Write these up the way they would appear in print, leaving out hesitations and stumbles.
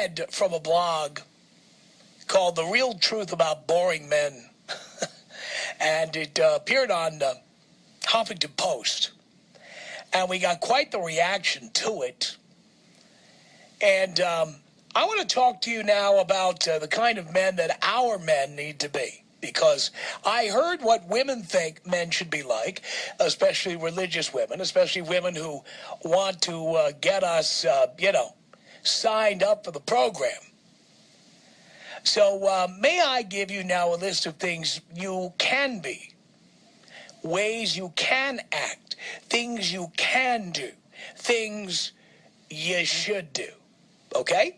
read from a blog called The Real Truth About Boring Men. And it appeared on Huffington Post. And we got quite the reaction to it. And I want to talk to you now about the kind of men that our men need to be. Because I heard what women think men should be like, especially religious women, especially women who want to get us, signed up for the program. So may I give you now a list of things you can be, ways you can act, things you can do, things you should do. Okay?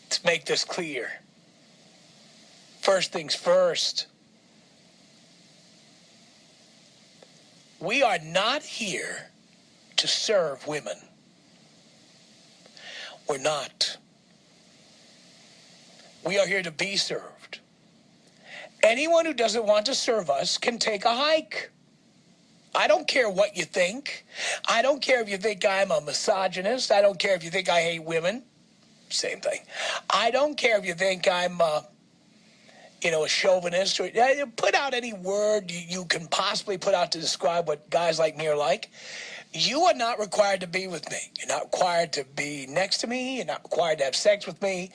Let's make this clear. First things first. We are not here to serve women. We're not. We are here to be served. Anyone who doesn't want to serve us can take a hike. I don't care what you think. I don't care if you think I'm a misogynist. I don't care if you think I hate women. Same thing. I don't care if you think I'm, a chauvinist. Or put out any word you can possibly put out to describe what guys like me are like. You are not required to be with me. You're not required to be next to me. You're not required to have sex with me.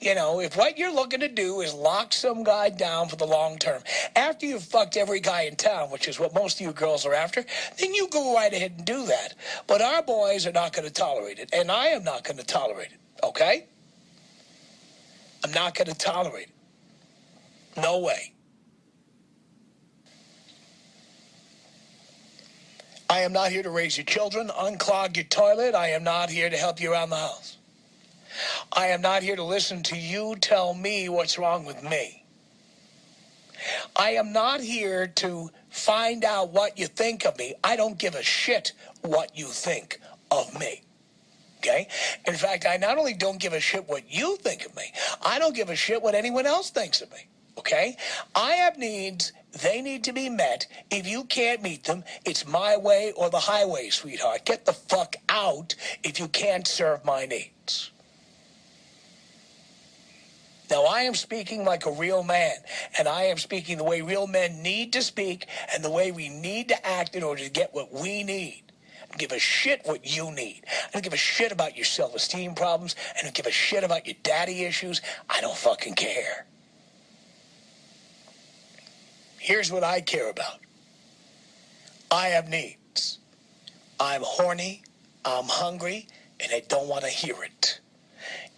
If what you're looking to do is lock some guy down for the long term, after you've fucked every guy in town, which is what most of you girls are after, then you go right ahead and do that. But our boys are not going to tolerate it, and I am not going to tolerate it, okay? I'm not going to tolerate it. No way. I am not here to raise your children, unclog your toilet. I am not here to help you around the house. I am not here to listen to you tell me what's wrong with me. I am not here to find out what you think of me. I don't give a shit what you think of me. Okay? In fact, I not only don't give a shit what you think of me, I don't give a shit what anyone else thinks of me. Okay? I have needs. They need to be met. If you can't meet them, it's my way or the highway, sweetheart. Get the fuck out if you can't serve my needs. Now, I am speaking like a real man, and I am speaking the way real men need to speak and the way we need to act in order to get what we need. I don't give a shit what you need. I don't give a shit about your self-esteem problems. I don't give a shit about your daddy issues. I don't fucking care. Here's what I care about. I have needs. I'm horny, I'm hungry, and I don't want to hear it.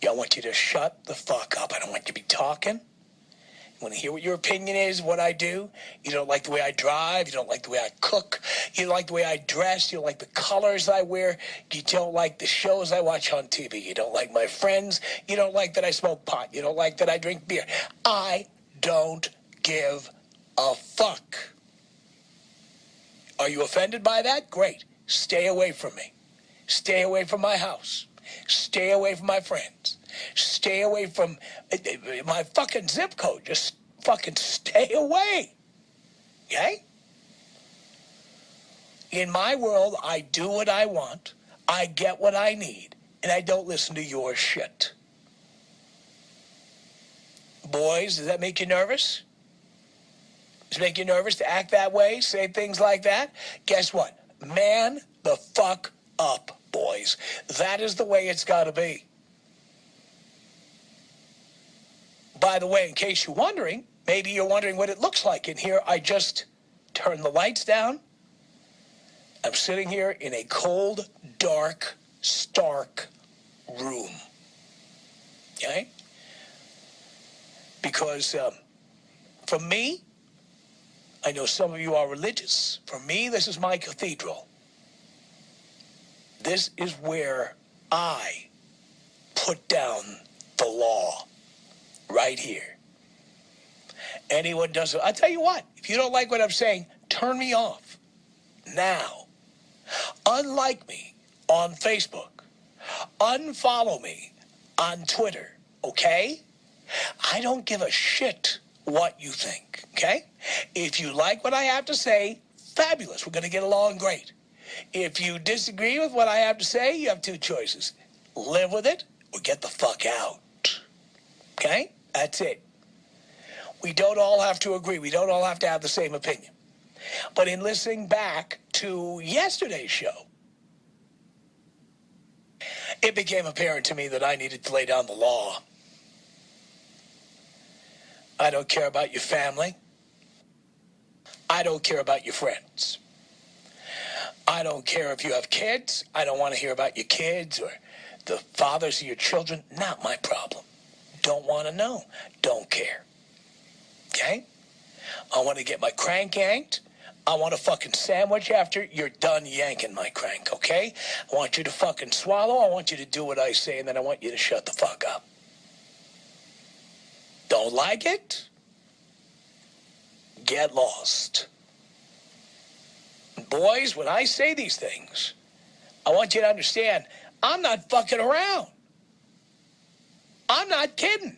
I want you to shut the fuck up. I don't want you to be talking. I want to hear what your opinion is, what I do. You don't like the way I drive. You don't like the way I cook. You don't like the way I dress. You don't like the colors I wear. You don't like the shows I watch on TV. You don't like my friends. You don't like that I smoke pot. You don't like that I drink beer. I don't give a fuck. Are you offended by that? Great. Stay away from me. Stay away from my house. Stay away from my friends. Stay away from my fucking zip code. Just fucking stay away. Okay? In my world, I do what I want. I get what I need. And I don't listen to your shit. Boys, does that make you nervous? Does it make you nervous to act that way? Say things like that? Guess what? Man the fuck up, boys. That is the way it's got to be. By the way, in case you're wondering, maybe you're wondering what it looks like in here. I just turned the lights down. I'm sitting here in a cold, dark, stark room. Okay? Because for me, I know some of you are religious. For me, this is my cathedral. This is where I put down the law. Right here. Anyone does it. I'll tell you what. If you don't like what I'm saying, turn me off. Now. Unlike me on Facebook. Unfollow me on Twitter. Okay? I don't give a shit what you think. Okay? If you like what I have to say, fabulous. We're going to get along great. If you disagree with what I have to say, you have two choices. Live with it or get the fuck out. Okay? That's it. We don't all have to agree. We don't all have to have the same opinion. But in listening back to yesterday's show, it became apparent to me that I needed to lay down the law. I don't care about your family. I don't care about your friends. I don't care if you have kids. I don't want to hear about your kids or the fathers of your children. Not my problem. Don't want to know. Don't care. Okay? I want to get my crank yanked. I want a fucking sandwich after you're done yanking my crank, okay? I want you to fucking swallow. I want you to do what I say, and then I want you to shut the fuck up. Don't like it? Get lost. Boys, when I say these things, I want you to understand, I'm not fucking around. I'm not kidding.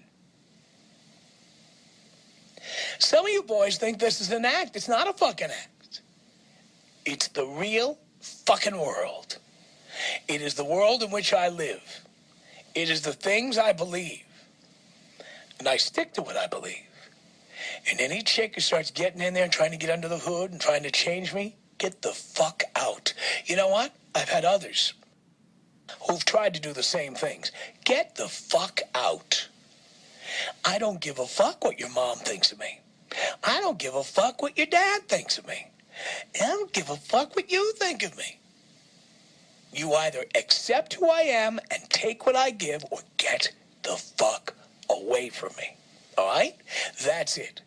Some of you boys think this is an act. It's not a fucking act. It's the real fucking world. It is the world in which I live. It is the things I believe. And I stick to what I believe. And any chick who starts getting in there and trying to get under the hood and trying to change me, get the fuck out. You know what? I've had others who've tried to do the same things. Get the fuck out. I don't give a fuck what your mom thinks of me. I don't give a fuck what your dad thinks of me. I don't give a fuck what you think of me. You either accept who I am and take what I give or get the fuck away from me. All right? That's it.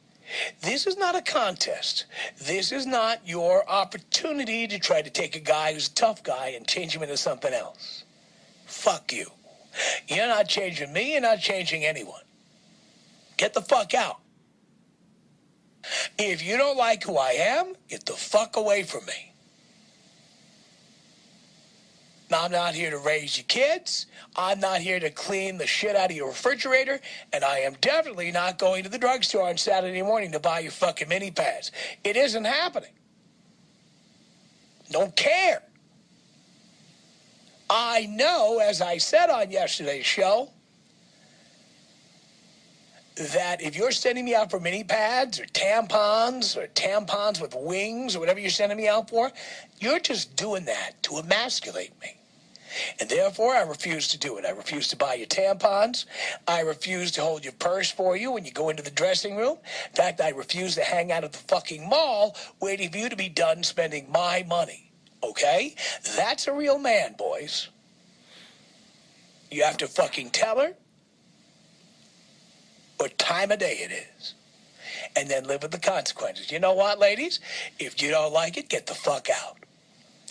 This is not a contest. This is not your opportunity to try to take a guy who's a tough guy and change him into something else. Fuck you. You're not changing me. You're not changing anyone. Get the fuck out. If you don't like who I am, get the fuck away from me. Now, I'm not here to raise your kids. I'm not here to clean the shit out of your refrigerator. And I am definitely not going to the drugstore on Saturday morning to buy your fucking mini pads. It isn't happening. Don't care. I know, as I said on yesterday's show, that if you're sending me out for mini pads or tampons with wings or whatever you're sending me out for, you're just doing that to emasculate me. And therefore, I refuse to do it. I refuse to buy your tampons. I refuse to hold your purse for you when you go into the dressing room. In fact, I refuse to hang out at the fucking mall waiting for you to be done spending my money. Okay? That's a real man, boys. You have to fucking tell her what time of day it is, and then live with the consequences. You know what, ladies? If you don't like it, get the fuck out.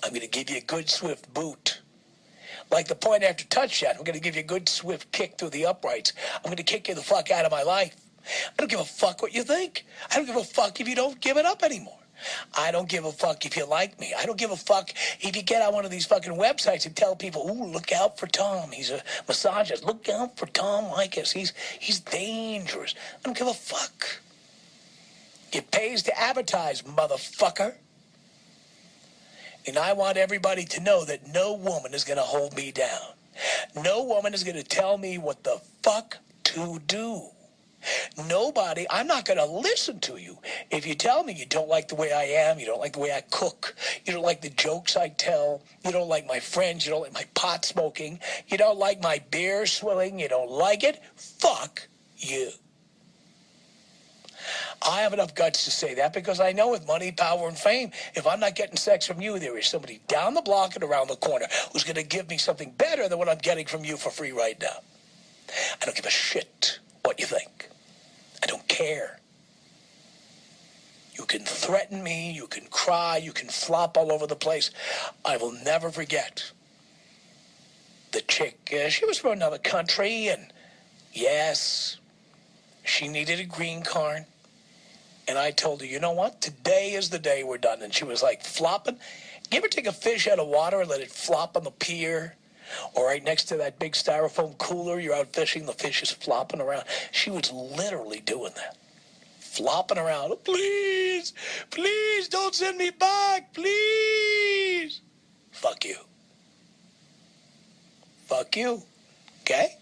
I'm going to give you a good, swift boot. Like the point after touchdown, I'm going to give you a good, swift kick through the uprights. I'm going to kick you the fuck out of my life. I don't give a fuck what you think. I don't give a fuck if you don't give it up anymore. I don't give a fuck if you like me. I don't give a fuck if you get on one of these fucking websites and tell people, ooh, look out for Tom. He's a misogynist. Look out for Tom Leykis. He's dangerous. I don't give a fuck. It pays to advertise, motherfucker. And I want everybody to know that no woman is going to hold me down. No woman is going to tell me what the fuck to do. Nobody, I'm not going to listen to you. If you tell me you don't like the way I am, you don't like the way I cook, you don't like the jokes I tell, you don't like my friends, you don't like my pot smoking, you don't like my beer swilling, you don't like it, fuck you. I have enough guts to say that because I know with money, power, and fame, if I'm not getting sex from you, there is somebody down the block and around the corner who's going to give me something better than what I'm getting from you for free right now. I don't give a shit what you think. I don't care. You can threaten me, you can cry, you can flop all over the place. I will never forget the chick. She was from another country, and yes, she needed a green card. And I told her, you know what? Today is the day we're done. And she was like flopping. You ever take a fish out of water and let it flop on the pier? Or right next to that big styrofoam cooler, you're out fishing, the fish is flopping around. She was literally doing that. Flopping around. Oh, please, please don't send me back, please. Fuck you. Fuck you. Okay?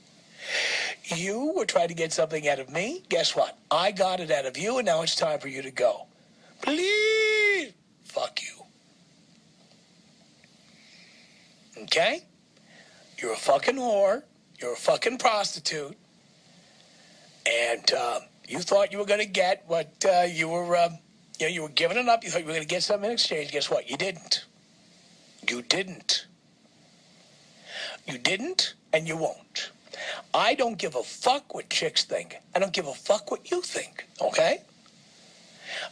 You were trying to get something out of me. Guess what? I got it out of you, and now it's time for you to go. Please. Fuck you. Okay? You're a fucking whore. You're a fucking prostitute. And you thought you were going to get what you were giving it up. You thought you were going to get something in exchange. Guess what? You didn't. You didn't. You didn't, and you won't. I don't give a fuck what chicks think. I don't give a fuck what you think, okay?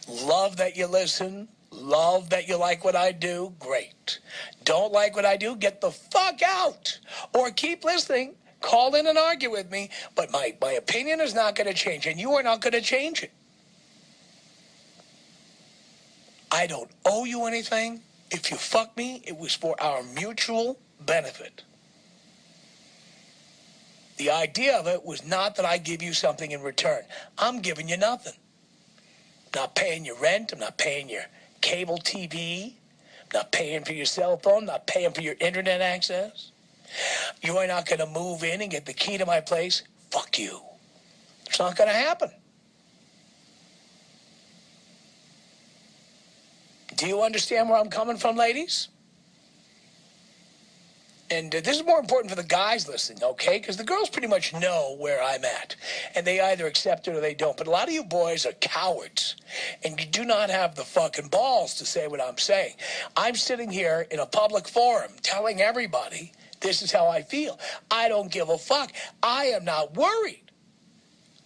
Love that you listen. Love that you like what I do. Great. Don't like what I do? Get the fuck out. Or keep listening. Call in and argue with me. But my opinion is not going to change, and you are not going to change it. I don't owe you anything. If you fuck me, it was for our mutual benefit. The idea of it was not that I give you something in return. I'm giving you nothing. I'm not paying your rent. I'm not paying your cable TV. I'm not paying for your cell phone. I'm not paying for your internet access. You are not going to move in and get the key to my place. Fuck you. It's not going to happen. Do you understand where I'm coming from, ladies? And this is more important for the guys listening, okay? Because the girls pretty much know where I'm at. And they either accept it or they don't. But a lot of you boys are cowards. And you do not have the fucking balls to say what I'm saying. I'm sitting here in a public forum telling everybody this is how I feel. I don't give a fuck. I am not worried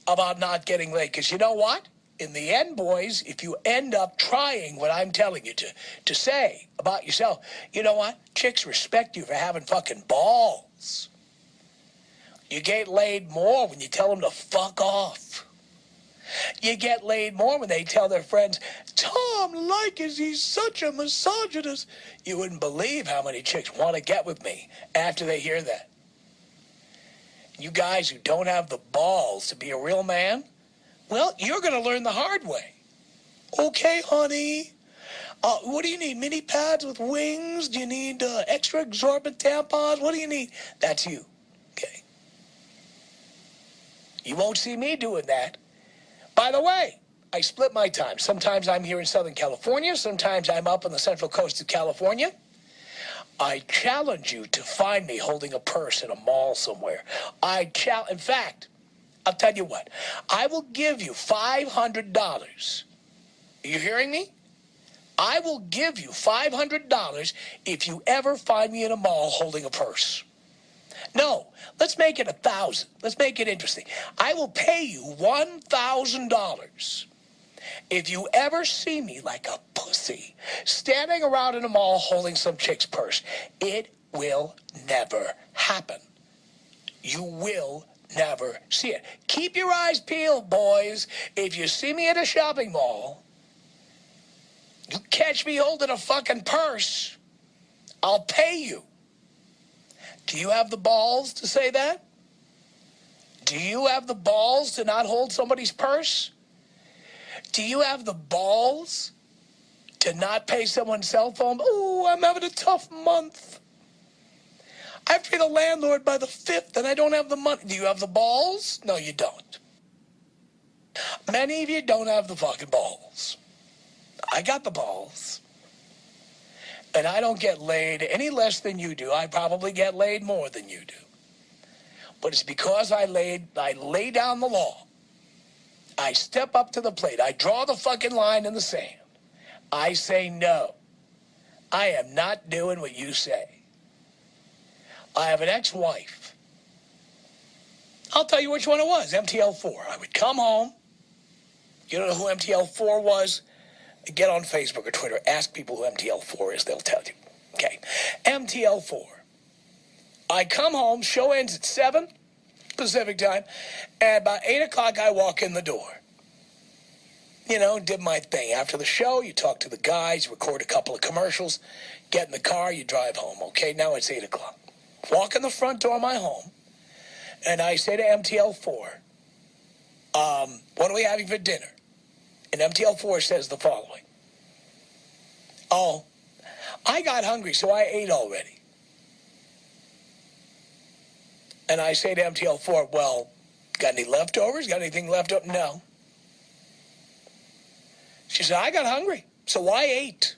about not getting laid. Because you know what? In the end, boys, if you end up trying what I'm telling you to say about yourself, you know what? Chicks respect you for having fucking balls. You get laid more when you tell them to fuck off. You get laid more when they tell their friends, Tom Leykis, he's such a misogynist. You wouldn't believe how many chicks want to get with me after they hear that. You guys who don't have the balls to be a real man, well, you're going to learn the hard way. Okay, honey. What do you need? Mini pads with wings? Do you need extra absorbent tampons? What do you need? That's you. Okay. You won't see me doing that. By the way, I split my time. Sometimes I'm here in Southern California. Sometimes I'm up on the central coast of California. I challenge you to find me holding a purse in a mall somewhere. In fact, I'll tell you what. I will give you $500. Are you hearing me? I will give you $500 if you ever find me in a mall holding a purse. No, let's make it $1,000. Let's make it interesting. I will pay you $1,000 if you ever see me like a pussy standing around in a mall holding some chick's purse. It will never happen. You will never see it. Keep your eyes peeled, boys. If you see me at a shopping mall, you catch me holding a fucking purse, I'll pay you. Do you have the balls to say that? Do you have the balls to not hold somebody's purse? Do you have the balls to not pay someone's cell phone? Oh, I'm having a tough month. I pay the landlord by the 5th and I don't have the money. Do you have the balls? No, you don't. Many of you don't have the fucking balls. I got the balls. And I don't get laid any less than you do. I probably get laid more than you do. But it's because I lay down the law. I step up to the plate. I draw the fucking line in the sand. I say no. I am not doing what you say. I have an ex-wife. I'll tell you which one it was, MTL4. I would come home. You don't know who MTL4 was? Get on Facebook or Twitter. Ask people who MTL4 is. They'll tell you. Okay. MTL4. I come home. Show ends at 7 Pacific time. And about 8 o'clock, I walk in the door. You know, did my thing. After the show, you talk to the guys, record a couple of commercials, get in the car, you drive home. Okay, now it's 8 o'clock. Walk in the front door of my home, and I say to MTL4, what are we having for dinner? And MTL4 says the following. Oh, I got hungry, so I ate already. And I say to MTL4, well, got any leftovers? Got anything left over? No. She said, I got hungry, so I ate.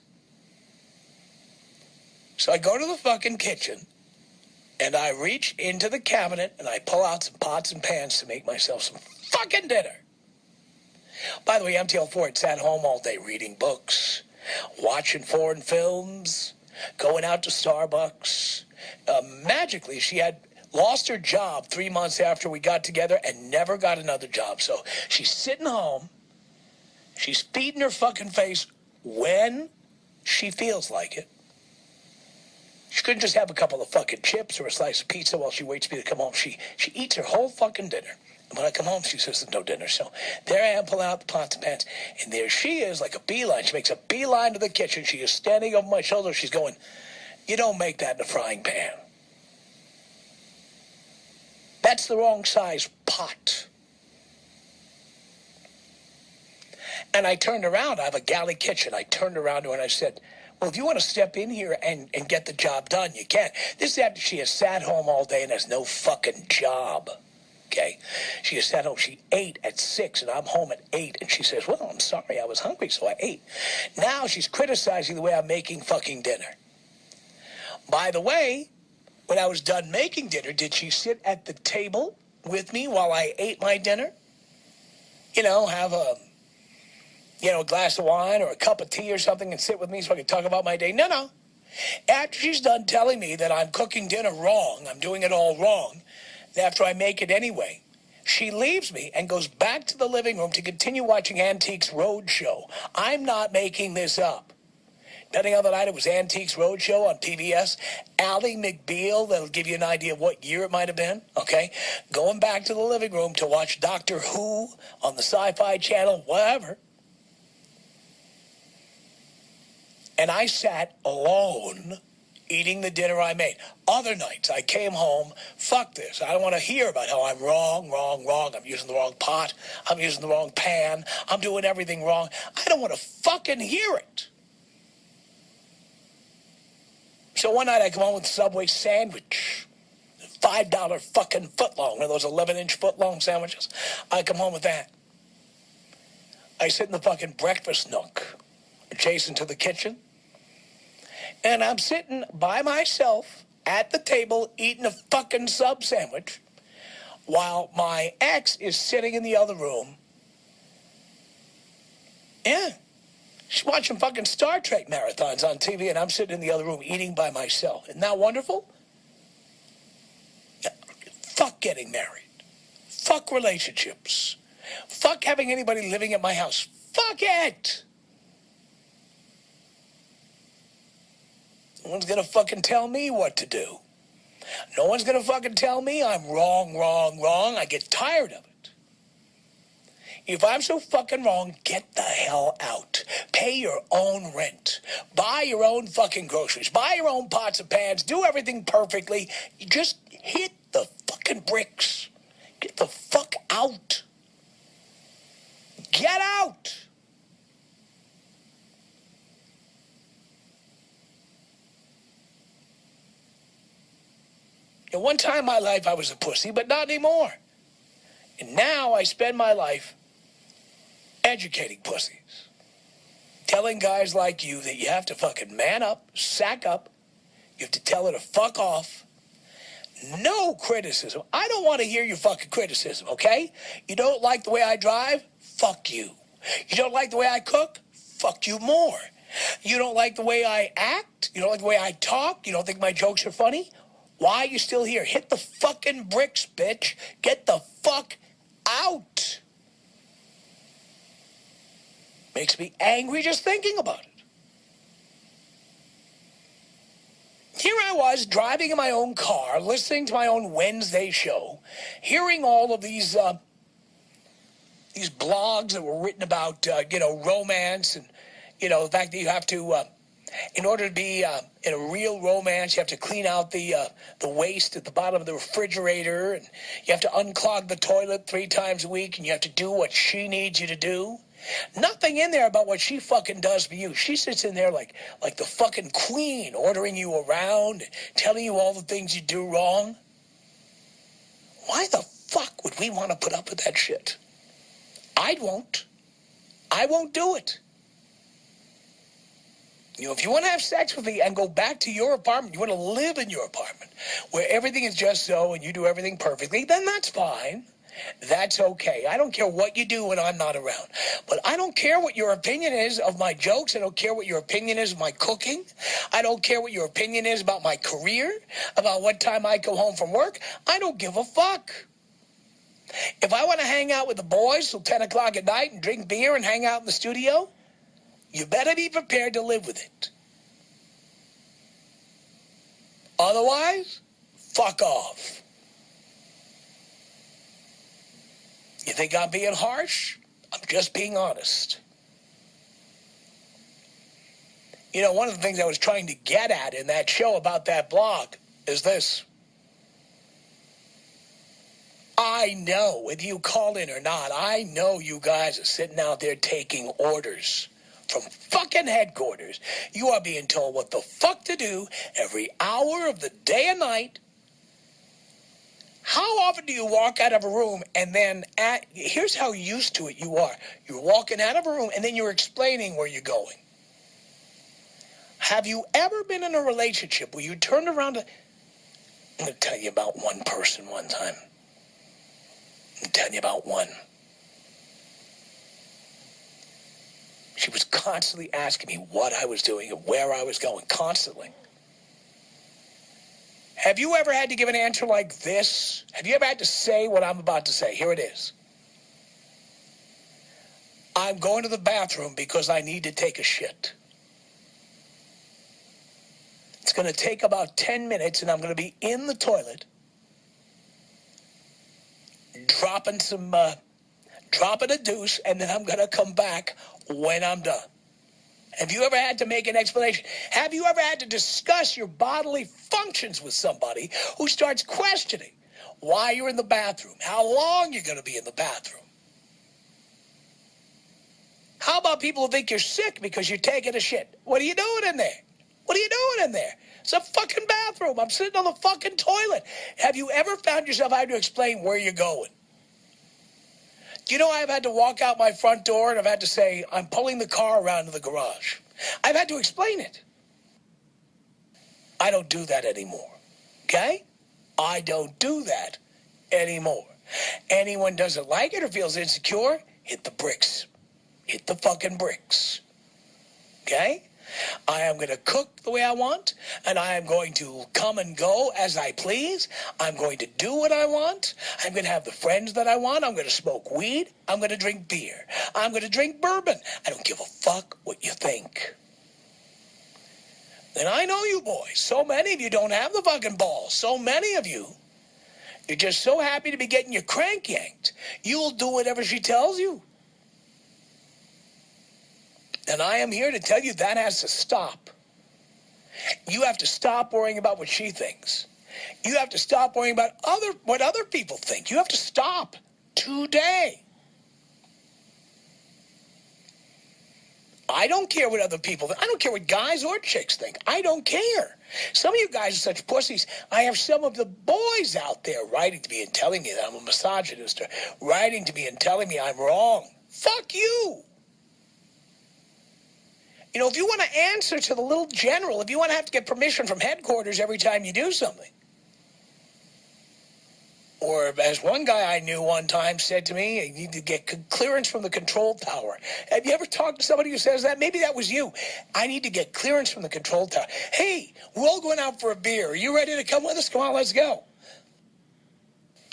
So I go to the fucking kitchen, and I reach into the cabinet, and I pull out some pots and pans to make myself some fucking dinner. By the way, MTL4 had sat home all day reading books, watching foreign films, going out to Starbucks. Magically, she had lost her job 3 months after we got together and never got another job. So she's sitting home. She's feeding her fucking face when she feels like it. She couldn't just have a couple of fucking chips or a slice of pizza while she waits for me to come home. She eats her whole fucking dinner. And when I come home, she says there's no dinner. So there I am pulling out the pots and pans. And there she is, like a beeline. She makes a beeline to the kitchen. She is standing over my shoulder. She's going, you don't make that in a frying pan. That's the wrong size pot. And I turned around. I have a galley kitchen. I turned around to her and I said, well, if you want to step in here and get the job done, you can. This is after she has sat home all day and has no fucking job. Okay? She has sat home. She ate at 6 and I'm home at 8. And she says, well, I'm sorry. I was hungry, so I ate. Now she's criticizing the way I'm making fucking dinner. By the way, when I was done making dinner, did she sit at the table with me while I ate my dinner? You know, have a glass of wine or a cup of tea or something and sit with me so I can talk about my day? No. After she's done telling me that I'm cooking dinner wrong, I'm doing it all wrong, after I make it anyway, she leaves me and goes back to the living room to continue watching Antiques Roadshow. I'm not making this up. Depending on the night, it was Antiques Roadshow on PBS. Ally McBeal, that'll give you an idea of what year it might have been, okay? Going back to the living room to watch Doctor Who on the Sci-Fi Channel, whatever. And I sat alone eating the dinner I made. Other nights, I came home, fuck this. I don't want to hear about how I'm wrong. I'm using the wrong pot. I'm using the wrong pan. I'm doing everything wrong. I don't want to fucking hear it. So one night I come home with a Subway sandwich. $5 fucking footlong, one of those 11-inch footlong sandwiches. I come home with that. I sit in the fucking breakfast nook adjacent to the kitchen. And I'm sitting by myself at the table eating a fucking sub sandwich while my ex is sitting in the other room. Yeah. She's watching fucking Star Trek marathons on TV and I'm sitting in the other room eating by myself. Isn't that wonderful? Yeah. Fuck getting married. Fuck relationships. Fuck having anybody living at my house. Fuck it! No one's gonna fucking tell me what to do. No one's gonna fucking tell me I'm wrong. I get tired of it. If I'm so fucking wrong, get the hell out. Pay your own rent. Buy your own fucking groceries. Buy your own pots and pans. Do everything perfectly. You just hit the fucking bricks. Get the fuck out. Get out. At one time in my life, I was a pussy, but not anymore. And now I spend my life educating pussies. Telling guys like you that you have to fucking man up, sack up. You have to tell her to fuck off. No criticism. I don't want to hear your fucking criticism, okay? You don't like the way I drive? Fuck you. You don't like the way I cook? Fuck you more. You don't like the way I act? You don't like the way I talk? You don't think my jokes are funny? Why are you still here? Hit the fucking bricks, bitch. Get the fuck out. Makes me angry just thinking about it. Here I was driving in my own car, listening to my own Wednesday show, hearing all of these blogs that were written about, romance and, the fact that you have to, in order to be in a real romance, you have to clean out the waste at the bottom of the refrigerator, and you have to unclog the toilet 3 times a week, and you have to do what she needs you to do. Nothing in there about what she fucking does for you. She sits in there like the fucking queen, ordering you around, telling you all the things you do wrong. Why the fuck would we want to put up with that shit? I won't. I won't do it. You know, if you want to have sex with me and go back to your apartment, you want to live in your apartment where everything is just so and you do everything perfectly, then that's fine. That's okay. I don't care what you do when I'm not around. But I don't care what your opinion is of my jokes. I don't care what your opinion is of my cooking. I don't care what your opinion is about my career, about what time I go home from work. I don't give a fuck. If I want to hang out with the boys till 10 o'clock at night and drink beer and hang out in the studio, you better be prepared to live with it. Otherwise, fuck off. You think I'm being harsh? I'm just being honest. You know, one of the things I was trying to get at in that show about that blog is this. I know, whether you call in or not, I know you guys are sitting out there taking orders from fucking headquarters. You are being told what the fuck to do every hour of the day and night. How often do you walk out of a room and then, here's how used to it you are. You're walking out of a room and then you're explaining where you're going. Have you ever been in a relationship where you turned around to, I'm going to tell you about one person one time. I'm telling you about one. She was constantly asking me what I was doing and where I was going, constantly. Have you ever had to give an answer like this? Have you ever had to say what I'm about to say? Here it is. I'm going to the bathroom because I need to take a shit. It's going to take about 10 minutes, and I'm going to be in the toilet dropping a deuce, and then I'm going to come back when I'm done. Have you ever had to make an explanation? Have you ever had to discuss your bodily functions with somebody who starts questioning why you're in the bathroom, how long you're going to be in the bathroom? How about people who think you're sick because you're taking a shit? What are you doing in there? What are you doing in there? It's a fucking bathroom. I'm sitting on the fucking toilet. Have you ever found yourself having to explain where you're going? Do you know I've had to walk out my front door and I've had to say, I'm pulling the car around to the garage. I've had to explain it. I don't do that anymore. Okay? I don't do that anymore. Anyone doesn't like it or feels insecure, hit the bricks. Hit the fucking bricks. Okay? I am going to cook the way I want, and I am going to come and go as I please. I'm going to do what I want. I'm going to have the friends that I want. I'm going to smoke weed. I'm going to drink beer. I'm going to drink bourbon. I don't give a fuck what you think. And I know you boys. So many of you don't have the fucking balls. So many of you. You're just so happy to be getting your crank yanked. You'll do whatever she tells you. And I am here to tell you that has to stop. You have to stop worrying about what she thinks. You have to stop worrying about what other people think. You have to stop today. I don't care what other people think. I don't care what guys or chicks think. I don't care. Some of you guys are such pussies. I have some of the boys out there writing to me and telling me that I'm a misogynist, or writing to me and telling me I'm wrong. Fuck you. You know, if you want to answer to the little general, if you want to have to get permission from headquarters every time you do something. Or as one guy I knew one time said to me, you need to get clearance from the control tower. Have you ever talked to somebody who says that? Maybe that was you. I need to get clearance from the control tower. Hey, we're all going out for a beer. Are you ready to come with us? Come on, let's go.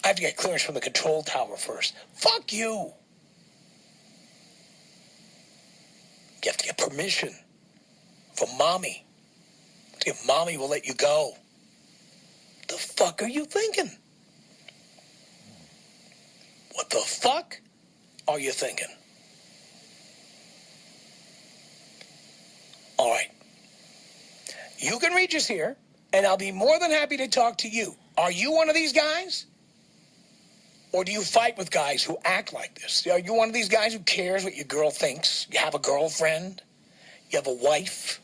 I have to get clearance from the control tower first. Fuck you. You have to get permission from mommy. If mommy will let you go. The fuck are you thinking? What the fuck are you thinking? All right. You can reach us here, and I'll be more than happy to talk to you. Are you one of these guys? Or do you fight with guys who act like this? Are you one of these guys who cares what your girl thinks? You have a girlfriend? You have a wife?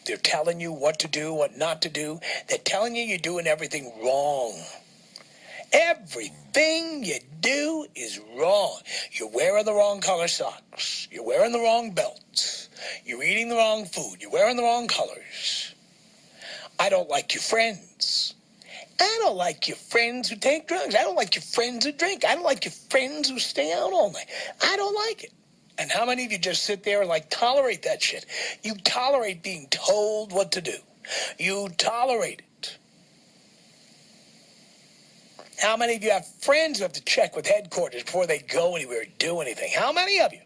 They're telling you what to do, what not to do. They're telling you you're doing everything wrong. Everything you do is wrong. You're wearing the wrong color socks. You're wearing the wrong belt. You're eating the wrong food. You're wearing the wrong colors. I don't like your friends. I don't like your friends who take drugs. I don't like your friends who drink. I don't like your friends who stay out all night. I don't like it. And how many of you just sit there and tolerate that shit? You tolerate being told what to do. You tolerate it. How many of you have friends who have to check with headquarters before they go anywhere or do anything? How many of you?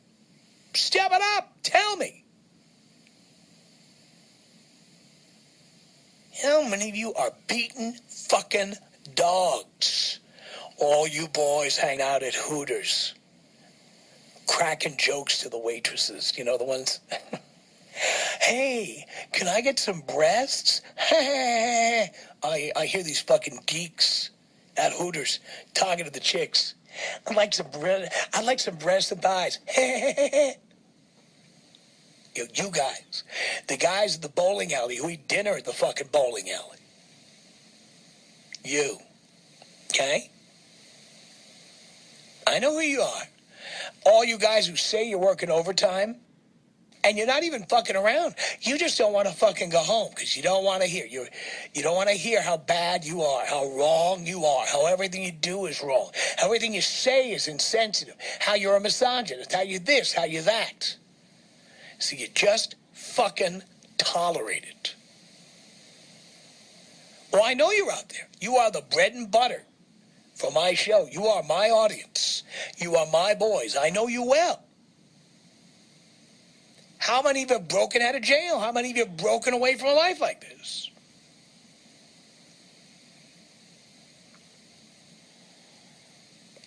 Step it up. Tell me. How many of you are beaten fucking dogs? All you boys hang out at Hooters, cracking jokes to the waitresses. You know, the ones, hey, can I get some breasts? I hear these fucking geeks at Hooters talking to the chicks. I'd like some breasts and thighs. You guys, the guys at the bowling alley who eat dinner at the fucking bowling alley. You, okay? I know who you are. All you guys who say you're working overtime, and you're not even fucking around. You just don't want to fucking go home because you don't want to hear. You don't want to hear how bad you are, how wrong you are, how everything you do is wrong, how everything you say is insensitive, how you're a misogynist, how you this, how you that. So you just fucking tolerate it. Well, I know you're out there. You are the bread and butter for my show. You are my audience. You are my boys. I know you well. How many of you have broken out of jail? How many of you have broken away from a life like this?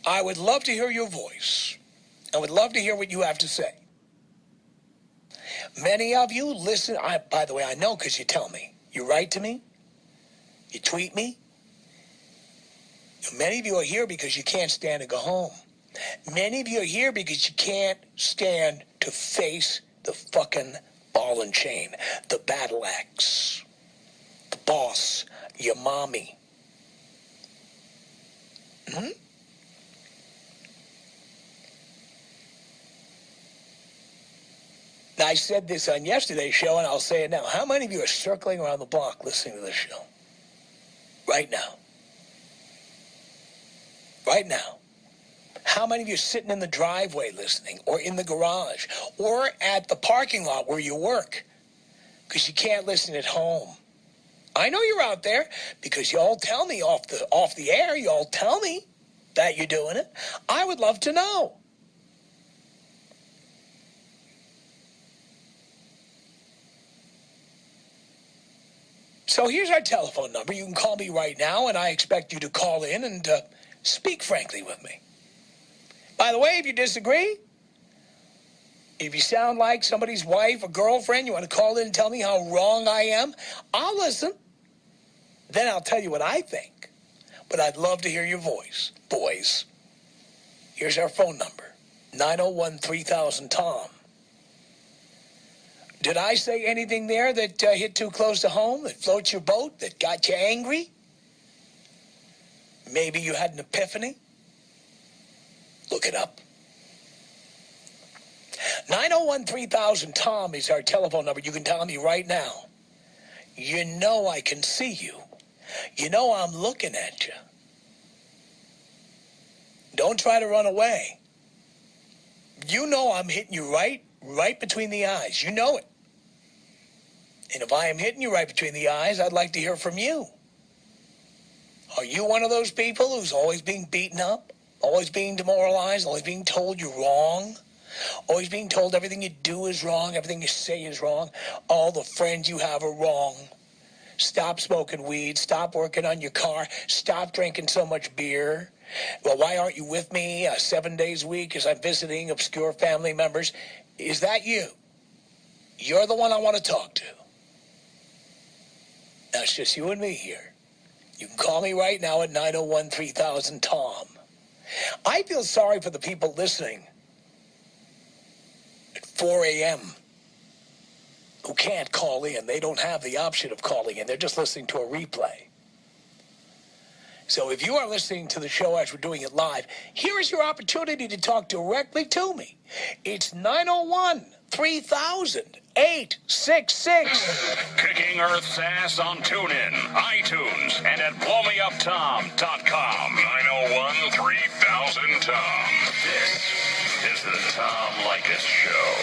I would love to hear your voice. I would love to hear what you have to say. Many of you listen. By the way, I know because you tell me. You write to me. You tweet me. Many of you are here because you can't stand to go home. Many of you are here because you can't stand to face the fucking ball and chain, the battle axe, the boss, your mommy. Now, I said this on yesterday's show, and I'll say it now. How many of you are circling around the block listening to this show? Right now. Right now. How many of you are sitting in the driveway listening, or in the garage, or at the parking lot where you work? Because you can't listen at home. I know you're out there, because y'all tell me off the air, y'all tell me that you're doing it. I would love to know. So here's our telephone number. You can call me right now, and I expect you to call in and speak frankly with me. By the way, if you disagree, if you sound like somebody's wife or girlfriend, you want to call in and tell me how wrong I am, I'll listen. Then I'll tell you what I think. But I'd love to hear your voice. Boys, here's our phone number, 901-3000-TOM. Did I say anything there that hit too close to home, that floats your boat, that got you angry? Maybe you had an epiphany? Look it up. 901-3000-TOM is our telephone number. You can tell me right now. You know I can see you. You know I'm looking at you. Don't try to run away. You know I'm hitting you right between the eyes. You know it. And if I am hitting you right between the eyes, I'd like to hear from you. Are you one of those people who's always being beaten up? Always being demoralized? Always being told you're wrong? Always being told everything you do is wrong, everything you say is wrong, all the friends you have are wrong. Stop smoking weed, stop working on your car, stop drinking so much beer. Well, why aren't you with me 7 days a week as I'm visiting obscure family members? Is that you? You're the one I want to talk to. Now, it's just you and me here. You can call me right now at 901-3000-TOM. I feel sorry for the people listening at 4 a.m. who can't call in. They don't have the option of calling in. They're just listening to a replay. So if you are listening to the show as we're doing it live, here is your opportunity to talk directly to me. It's 901-3000-866. Kicking Earth's ass on TuneIn, iTunes, and at blowmeuptom.com. 901-3000-TOM. This is the Tom Leykis Show.